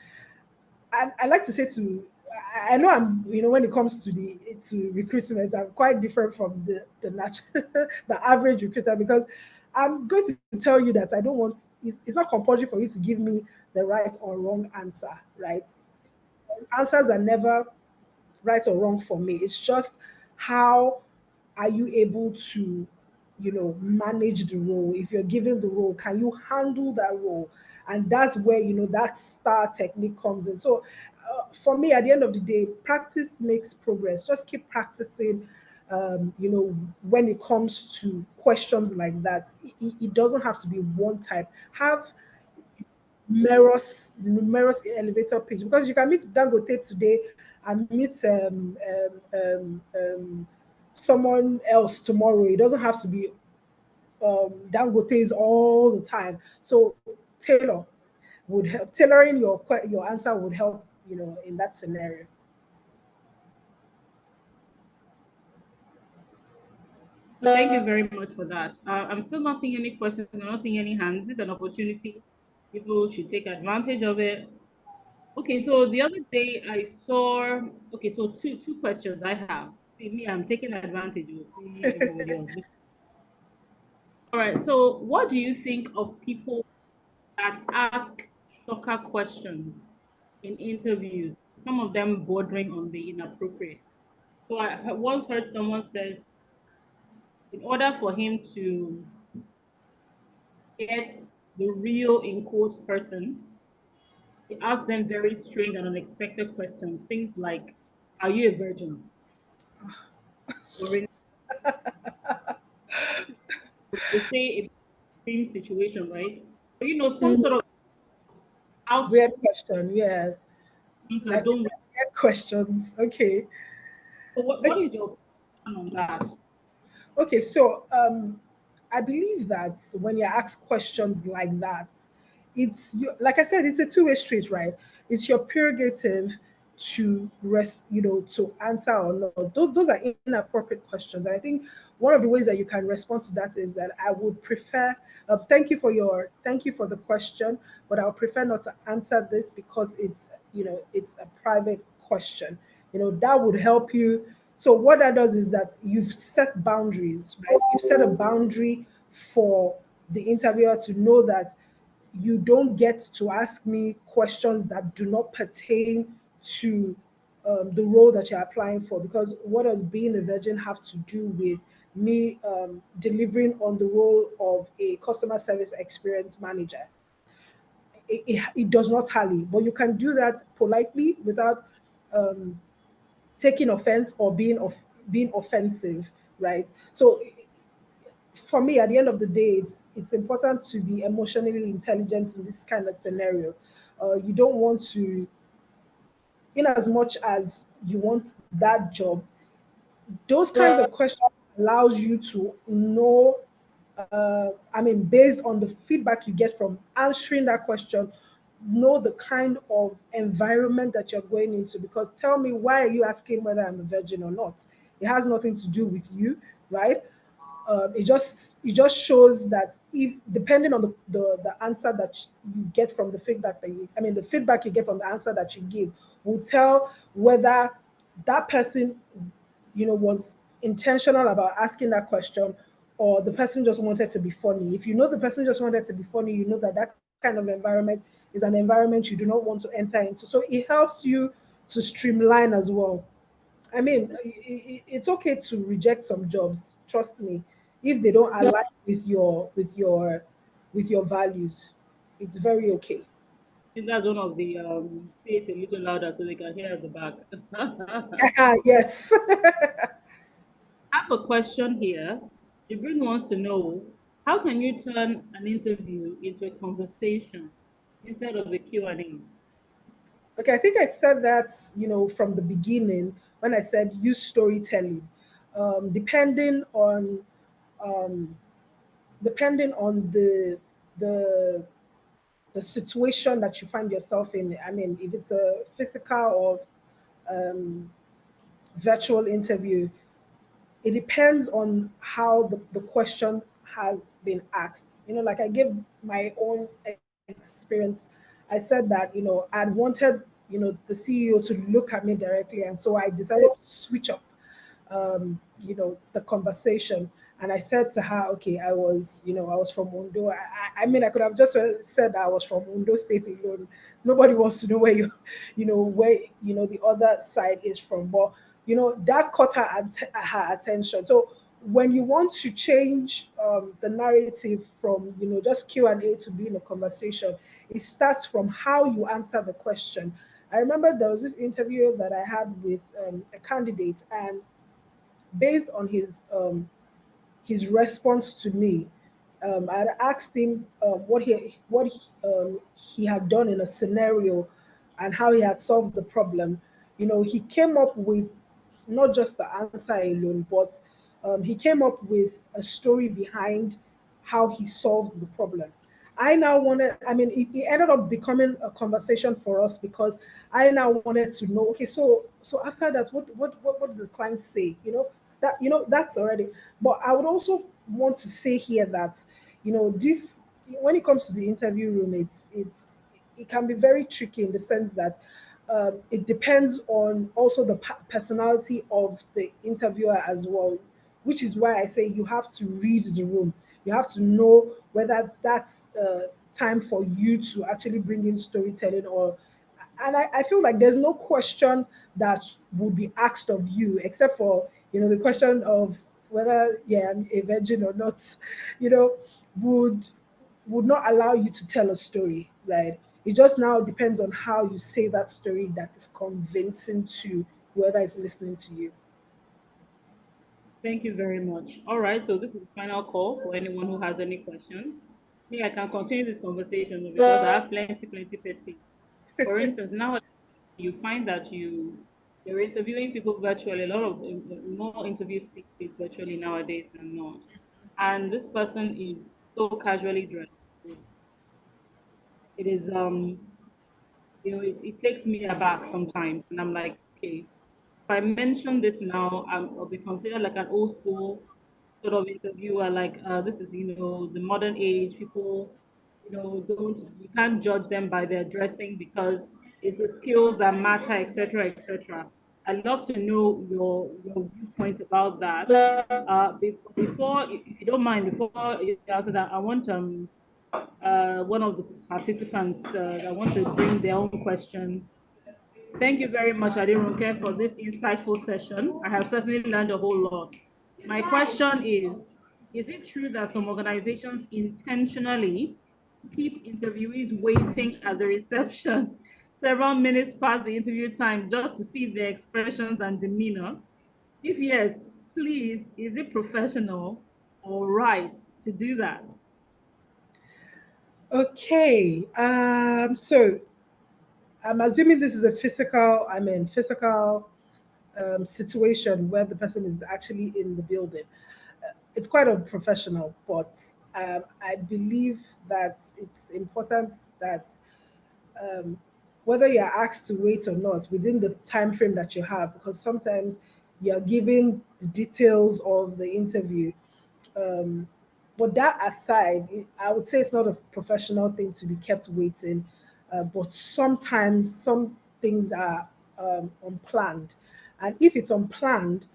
I like to say to, I know I'm, when it comes to recruitment, I'm quite different from the natural, the average recruiter, because I'm going to tell you that I don't want, it's not compulsory for you to give me the right or wrong answer, right? Answers are never right or wrong for me. It's just how are you able to, manage the role? If you're given the role, can you handle that role? And that's where, that star technique comes in. So for me, at the end of the day, practice makes progress. Just keep practicing. When it comes to questions like that, it doesn't have to be one type. Have numerous elevator pitch, because you can meet Dangote today and meet someone else tomorrow. It doesn't have to be Dangote's all the time. So tailoring your answer would help, in that scenario. Thank you very much for that. I'm still not seeing any questions. I'm not seeing any hands. This is an opportunity. People should take advantage of it. Okay, so the other day I saw. Okay, so two questions I have. See, me, I'm taking advantage of see everybody else. All right. So, what do you think of people that ask shocker questions in interviews? Some of them bordering on the inappropriate. So, I once heard someone says, in order for him to get the real in quote person, he asked them very strange and unexpected questions. Things like, "Are you a virgin?" Or in they say a extreme situation, right? But some sort Mm, of out weird question, yeah. that Like you don't. said, weird questions. Okay. So what Okay. is your opinion on that? Okay, so I believe that when you're asked questions like that, like I said, it's a two-way street, right? It's your prerogative to answer or not. Those are inappropriate questions, and I think one of the ways that you can respond to that is that I would prefer. Thank you for the question, but I would prefer not to answer this because it's a private question. That would help you. So what that does is that you've set boundaries, right? You've set a boundary for the interviewer to know that you don't get to ask me questions that do not pertain to the role that you're applying for. Because what does being a virgin have to do with me delivering on the role of a customer service experience manager? It does not tally, but you can do that politely without um, taking offense or being offensive, right? So for me, at the end of the day, it's important to be emotionally intelligent in this kind of scenario. You don't want to, in as much as you want that job, those kinds of questions allows you to know, I mean, based on the feedback you get from answering that question, know the kind of environment that you're going into. Because tell me, why are you asking whether I'm a virgin or not? It has nothing to do with you, right? It just shows that, if depending on the answer that you get from the feedback that you, I mean, the feedback you get from the answer that you give will tell whether that person, was intentional about asking that question, or the person just wanted to be funny. If you know the person just wanted to be funny, you know that that kind of environment is an environment you do not want to enter into. So it helps you to streamline as well. I mean, it's okay to reject some jobs. Trust me, if they don't align with your values, it's very okay. think that's one of the say it a little louder so they can hear at the back. Yes. I have a question here. Jibrin wants to know how can you turn an interview into a conversation instead of a Q&A? Okay, I think I said that, from the beginning when I said use storytelling. Depending on um, depending on the the situation that you find yourself in. I mean, if it's a physical or um, virtual interview, it depends on how the question has been asked. Like I gave my own experience. I said that, I'd wanted, the CEO to look at me directly. And so I decided to switch up the conversation. And I said to her, okay, I was from Ondo. I mean, I could have just said I was from Ondo State alone. Nobody wants to know where where the other side is from. But that caught her attention. So when you want to change the narrative from just Q&A to being a conversation, it starts from how you answer the question. I remember there was this interview that I had with a candidate, and based on his response to me, I had asked him what he had done in a scenario and how he had solved the problem. He came up with not just the answer alone, but he came up with a story behind how he solved the problem. I now wanted, I mean, it ended up becoming a conversation for us because I now wanted to know, okay, so after that, what did the client say? That's already. But I would also want to say here that, this, when it comes to the interview room, it can be very tricky in the sense that it depends on also the personality of the interviewer as well, which is why I say you have to read the room. You have to know whether that's time for you to actually bring in storytelling, or and I feel like there's no question that would be asked of you except for the question of whether, yeah, I'm a virgin or not, you know would not allow you to tell a story, right? It just now depends on how you say that story that is convincing to whoever is listening to you. Thank you very much. All right, so this is the final call for anyone who has any questions. Me, I can continue this conversation because I have plenty pet peeves. For instance, now you find that you're interviewing people virtually. A lot of more interviews take place virtually nowadays than not, and this person is so casually dressed. It is it takes me aback sometimes, and I'm like, okay, if I mention this now, I'll be considered like an old school sort of interviewer. Like, this is the modern age. People, don't you can't judge them by their dressing because it's the skills that matter, etc., etc. I'd love to know your viewpoint about that. Before, if you don't mind, before you answer that, I want one of the participants. I want to bring their own question. Thank you very much, Aderonke, for this insightful session. I have certainly learned a whole lot. My question is it true that some organizations intentionally keep interviewees waiting at the reception several minutes past the interview time just to see their expressions and demeanor? If yes, please, is it professional or right to do that? Okay. So I'm assuming this is a physical situation where the person is actually in the building. It's quite unprofessional, but I believe that it's important that um, whether you're asked to wait or not within the time frame that you have, because sometimes you're given the details of the interview. Um, but that aside, I would say it's not a professional thing to be kept waiting. But sometimes some things are unplanned. And if it's unplanned,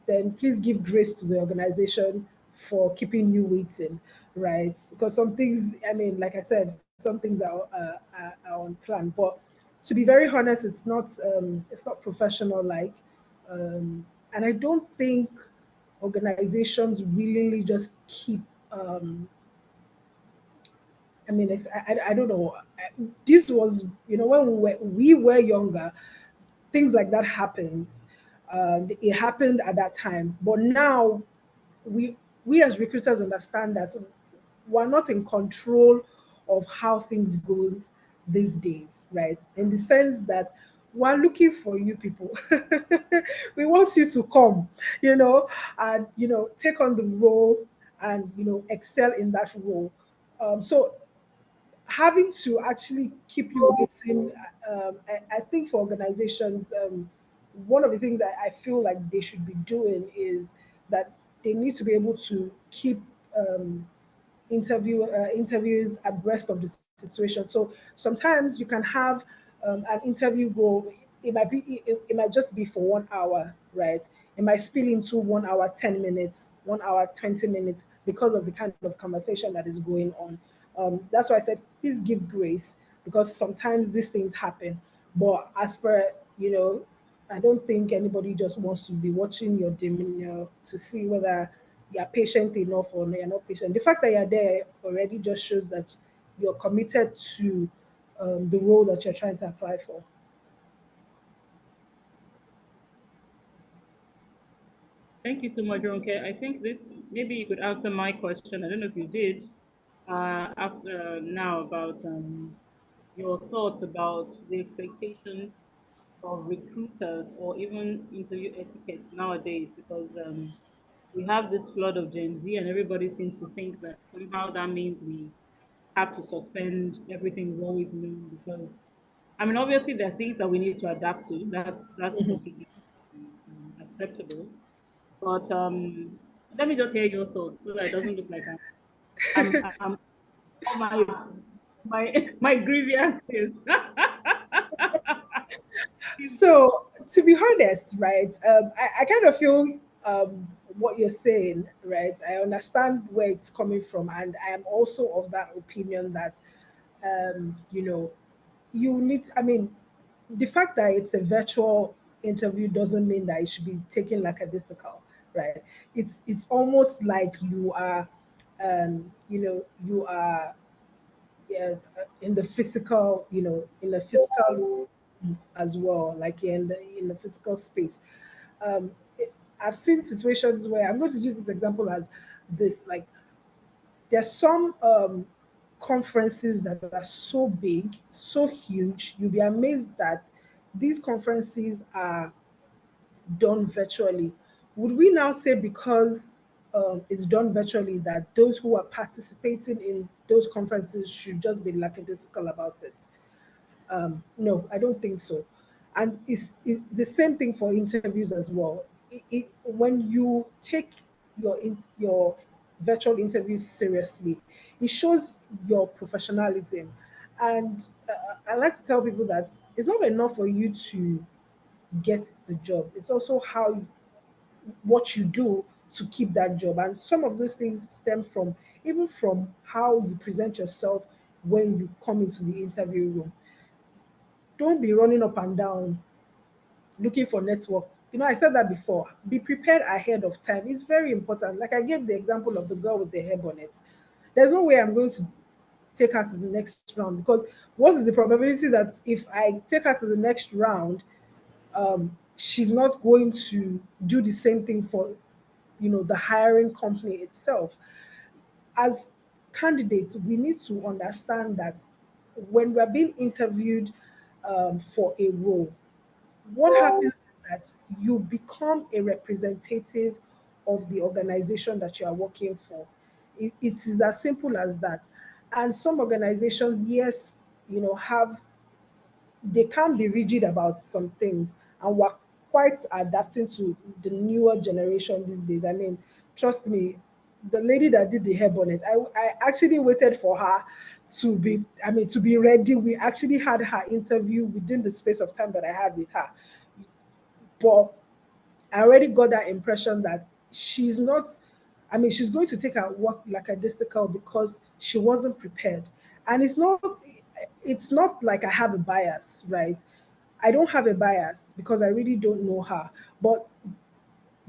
then please give grace to the organization for keeping you waiting, right? Because some things, I mean, like I said, some things are unplanned. But to be very honest, it's not professional like, and I don't think organizations willingly just keep I don't know. This was, when we were younger, things like that happened. It happened at that time, but now we we as recruiters understand that we're not in control of how things goes these days, right? In the sense that we're looking for you people. We want you to come, and take on the role and excel in that role. So having to actually keep you waiting, I think for organizations, one of the things that I feel like they should be doing is that they need to be able to keep interviews abreast of the situation. So sometimes you can have an interview go. It might just be for 1 hour, right? It might spill into 1 hour 10 minutes, 1 hour 20 minutes because of the kind of conversation that is going on. That's why I said please give grace because sometimes these things happen. But as per I don't think anybody just wants to be watching your demeanor to see whether you're patient enough or you're not patient. The fact that you're there already just shows that you're committed to the role that you're trying to apply for. Thank you so much, Ronke. I think this maybe you could answer my question. I don't know if you did after now about your thoughts about the expectations of recruiters or even interview etiquette nowadays because we have this flood of Gen Z and everybody seems to think that somehow that means we have to suspend everything we always knew because I mean obviously there are things that we need to adapt to. That's completely acceptable. But let me just hear your thoughts so that it doesn't look like I'm all my grievances. So, to be honest, right, I kind of feel what you're saying, right? I understand where it's coming from, and I am also of that opinion that, you need, I mean, the fact that it's a virtual interview doesn't mean that it should be taken like a physical, right? It's almost like you are, yeah, in the physical, in the physical as well, like in the physical space. Um, I've seen situations where I'm going to use this example as this, like there's some conferences that are so big, so huge, you'll be amazed that these conferences are done virtually. Would we now say because it's done virtually that those who are participating in those conferences should just be lackadaisical about it? No, I don't think so. And it's the same thing for interviews as well. When you take your virtual interviews seriously, it shows your professionalism. And I like to tell people that it's not enough for you to get the job. It's also what you do to keep that job. And some of those things stem from even from how you present yourself when you come into the interview room. Don't be running up and down looking for network. I said that before. Be prepared ahead of time. It's very important. Like I gave the example of the girl with the hair bonnet. There's no way I'm going to take her to the next round, because what is the probability that if I take her to the next round, she's not going to do the same thing for the hiring company itself? As candidates, we need to understand that when we're being interviewed for a role, what happens is that you become a representative of the organization that you are working for. It is as simple as that. And some organizations, yes, have they can be rigid about some things, and we're quite adapting to the newer generation these days. I mean, trust me, the lady that did the hair bonnet, I actually waited for her to be ready. We actually had her interview within the space of time that I had with her. But I already got that impression that she's not, I mean, she's going to take her work like a discal because she wasn't prepared. And it's not like I have a bias, right? I don't have a bias because I really don't know her. But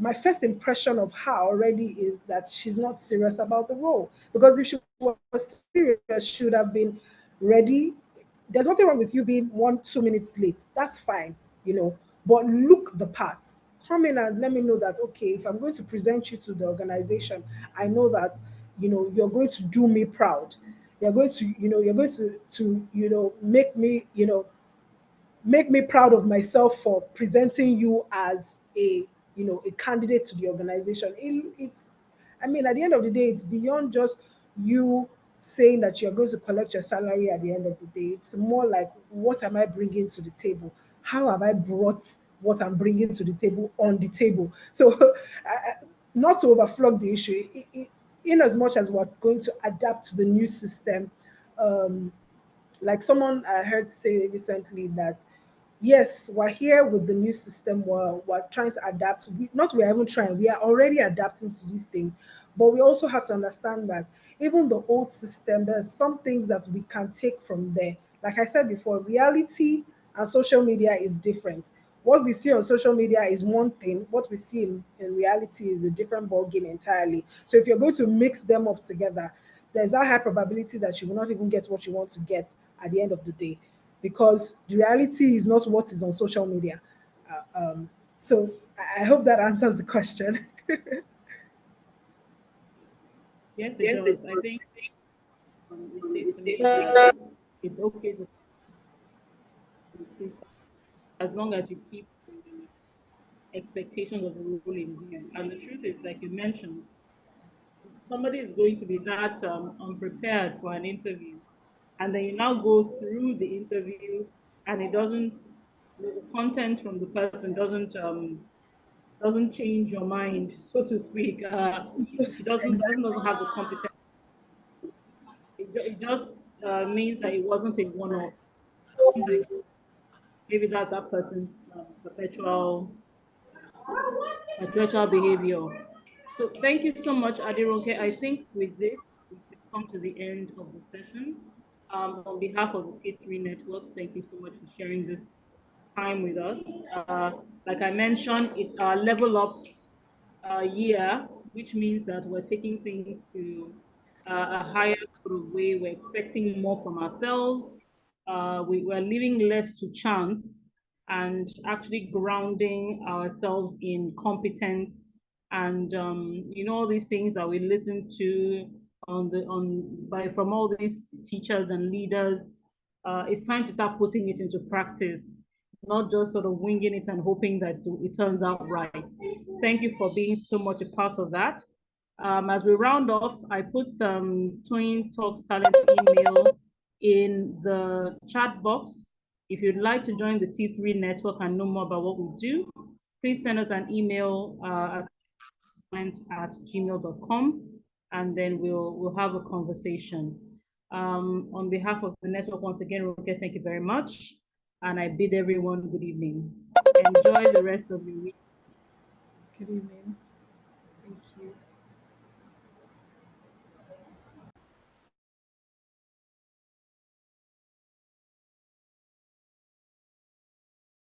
my first impression of her already is that she's not serious about the role. Because if she was serious, she would have been ready. There's nothing wrong with you being 1 2 minutes late. That's fine, you know. But look the parts. Come in and let me know that, okay, if I'm going to present you to the organization, I know that you're going to do me proud. You're going to make me proud of myself for presenting you as a candidate to the organization. It's I mean, at the end of the day, it's beyond just you saying that you're going to collect your salary at the end of the day. It's more like, what am I bringing to the table? How have I brought what I'm bringing to the table on the table? So not to overflog the issue, in as much as we're going to adapt to the new system. Um, like someone I heard say recently that, yes, we're here with the new system. We're trying to adapt. Not we're even trying, we are already adapting to these things. But we also have to understand that even the old system, there's some things that we can take from there. Like I said before, reality and social media is different. What we see on social media is one thing, what we see in reality is a different ballgame entirely. So if you're going to mix them up together, there's that high probability that you will not even get what you want to get at the end of the day, because the reality is not what is on social media. So I hope that answers the question. Yes, it does. I think it says to me that it's okay to improve as long as you keep the expectations of the role in view. And the truth is, like you mentioned, somebody is going to be that unprepared for an interview, and then you now go through the interview, and it doesn't, the content from the person doesn't change your mind, so to speak. She doesn't, the person Exactly. doesn't have the competence. It just means that it wasn't a one-off. Like maybe that's that person's perpetual behavior. So thank you so much, Aderonke. I think with this, we can come to the end of the session. On behalf of the T3 Network, thank you so much for sharing this time with us. Like I mentioned, it's our level up year, which means that we're taking things to a higher sort of way. We're expecting more from ourselves. We're leaving less to chance and actually grounding ourselves in competence and all these things that we listen to from all these teachers and leaders. It's time to start putting it into practice, not just sort of winging it and hoping that it turns out right. Thank you for being so much a part of that. As we round off, I put some Twin Talks Talent email in the chat box. If you'd like to join the T3 network and know more about what we do, please send us an email at gmail.com, and then we'll have a conversation. On behalf of the network, once again, Roke, thank you very much. and I bid everyone good evening. Enjoy the rest of your week. Good evening. Thank you.